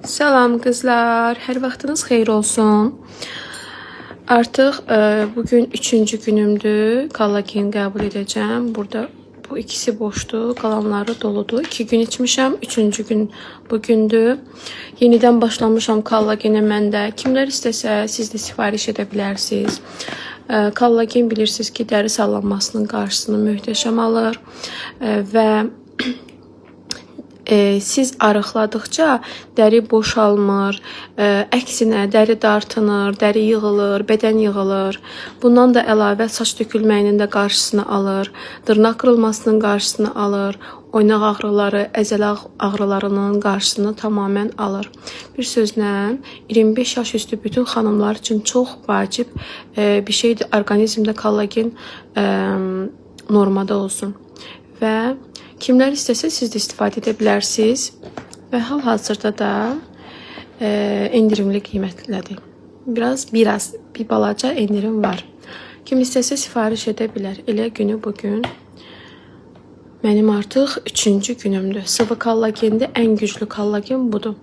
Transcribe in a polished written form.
Salam kızlar, hər vaxtınız xeyir olsun. Artıq bugün 3-cü günümdür. Kollagen qəbul edəcəm. Burada bu ikisi boşdur, qalanları doludur. 2 gün içmişəm, 3-cü gün bugündür. Yenidən başlamışam kollagenə məndə. Kimlər istəsə siz də sifariş edə bilərsiniz. Kollagen bilirsiniz ki, dəri sallanmasının qarşısını möhtəşəm alır və siz arıqladıqca dəri boşalmır, əksinə dəri dartınır, dəri yığılır, bədən yığılır. Bundan da əlavə saç tökülməyinin də qarşısını alır, dırnaq qırılmasının qarşısını alır, oynaq ağrıları, əzələ ağrılarının qarşısını tamamən alır. Bir sözlə 25 yaş üstü bütün xanımlar üçün çox vacib bir şeydir. Orqanizmdə kollagen normada olsun və kimlər istəsə siz də istifadə edə bilərsiniz və hal-hazırda da endirimli qiymətlədir. Bir balaca endirim var. Kim istəsə sifariş edə bilər. Elə günü bugün mənim artıq 3-cü günümdür. Sıvı kollagendə ən güclü kollagen budur.